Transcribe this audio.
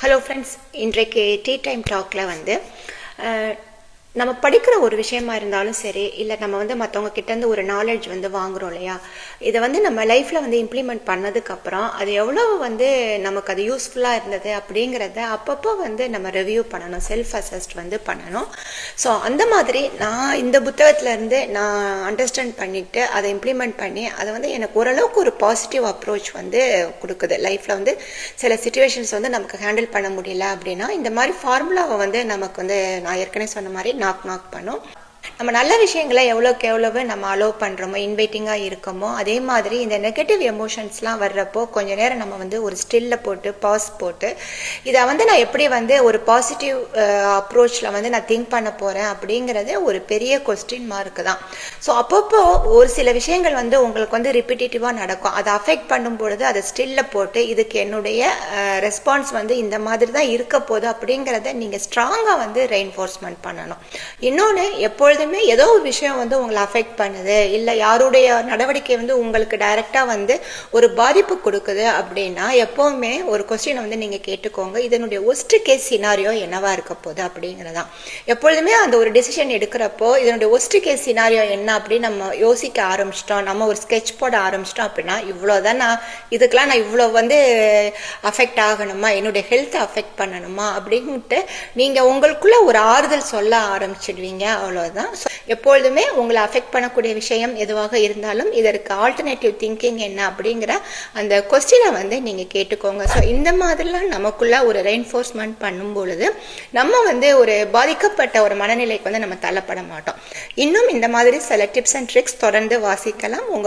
Hello friends, இன்றைக்கு tea time டாக்ல நம்ம படிக்கிற ஒரு விஷயமா இருந்தாலும் சரி, இல்லை நம்ம மற்றவங்க கிட்டேருந்து ஒரு நாலேஜ் வாங்குறோம் இல்லையா, இதை நம்ம லைஃப்பில் இம்ப்ளிமெண்ட் பண்ணதுக்கப்புறம் அது எவ்வளோ நமக்கு அது யூஸ்ஃபுல்லாக இருந்தது அப்படிங்கிறத அப்பப்போ நம்ம ரிவ்யூ பண்ணணும், செல்ஃப் அசஸ்ட் பண்ணணும். ஸோ அந்த மாதிரி நான் இந்த புத்தகத்துலேருந்து நான் அண்டர்ஸ்டாண்ட் பண்ணிவிட்டு அதை இம்ப்ளிமெண்ட் பண்ணி அதை எனக்கு ஓரளவுக்கு ஒரு பாசிட்டிவ் அப்ரோச் கொடுக்குது. லைஃப்பில் சில சுச்சுவேஷன்ஸ் நமக்கு ஹேண்டில் பண்ண முடியல அப்படின்னா இந்த மாதிரி ஃபார்முலாவை நமக்கு நான் ஏற்கனவே சொன்ன மாதிரி நாக் பண்ணும். நம்ம நல்ல விஷயங்களை எவ்வளோக்கு எவ்வளவு நம்ம அலோவ் பண்ணுறோமோ, இன்வைட்டிங்காக இருக்கோமோ, அதே மாதிரி இந்த நெகட்டிவ் எமோஷன்ஸ்லாம் வர்றப்போ கொஞ்ச நேரம் நம்ம ஒரு ஸ்டில்ல போட்டு பாஸ் போட்டு இதை நான் எப்படி ஒரு பாசிட்டிவ் அப்ரோச்சில் நான் திங்க் பண்ண போகிறேன் அப்படிங்கிறது ஒரு பெரிய கொஸ்டின் மார்க்கு தான். ஸோ அப்பப்போ ஒரு சில விஷயங்கள் உங்களுக்கு ரிப்பீட்டேட்டிவாக நடக்கும். அதை அஃபெக்ட் பண்ணும்பொழுது அதை ஸ்டில்ல போட்டு இதுக்கு என்னுடைய ரெஸ்பான்ஸ் இந்த மாதிரி தான் இருக்க போகுது அப்படிங்கிறத நீங்கள் ஸ்ட்ராங்காக ரெயின்ஃபோர்ஸ்மெண்ட் பண்ணணும். இன்னொன்று, எப்பொழுதுமே ஏதோ ஒரு விஷயம் உங்களை அஃபெக்ட் பண்ணுது, இல்லை யாருடைய நடவடிக்கை உங்களுக்கு டைரக்டாக ஒரு பாதிப்பு கொடுக்குது அப்படின்னா எப்போவுமே ஒரு கொஸ்டினை நீங்கள் கேட்டுக்கோங்க, இதனுடைய ஒஸ்ட் கேஸ் சினாரியோ என்னவா இருக்க போகுது அப்படிங்கிறதான். எப்பொழுதுமே அந்த ஒரு டிசிஷன் எடுக்கிறப்போ இதனுடைய ஒஸ்ட் கேஸ் சினாரியோ என்ன அப்படின்னு நம்ம யோசிக்க ஆரம்பிச்சிட்டோம், நம்ம ஒரு ஸ்கெட்ச் போட ஆரம்பிச்சிட்டோம் அப்படின்னா இவ்வளோதான், இதுக்கெல்லாம் நான் இவ்வளோ அஃபெக்ட் ஆகணுமா, என்னுடைய ஹெல்த்தை அஃபெக்ட் பண்ணணுமா அப்படின்ட்டு நீங்கள் உங்களுக்குள்ள ஒரு ஆறுதல் சொல்ல ஆரம்பிச்சிடுவீங்க. அவ்வளோதான். எப்பொழுதுமே உங்களை அஃபெக்ட் பண்ணக்கூடிய விஷயம் எதுவாக இருந்தாலும் இதற்கு ஆல்டர்னேட்டிவ் திங்கிங் என்ன அப்படிங்கிற அந்த கொஸ்டினை நீங்கள் கேட்டுக்கோங்க. ஸோ இந்த மாதிரிலாம் நமக்குள்ள ஒரு ரெயின்ஃபோர்ஸ்மெண்ட் பண்ணும் பொழுது நம்ம ஒரு பாதிக்கப்பட்ட ஒரு மனநிலைக்கு நம்ம தள்ளப்பட மாட்டோம். இன்னும் இந்த மாதிரி சில டிப்ஸ் அண்ட் ட்ரிக்ஸ் தொடர்ந்து வாசிக்கலாம்.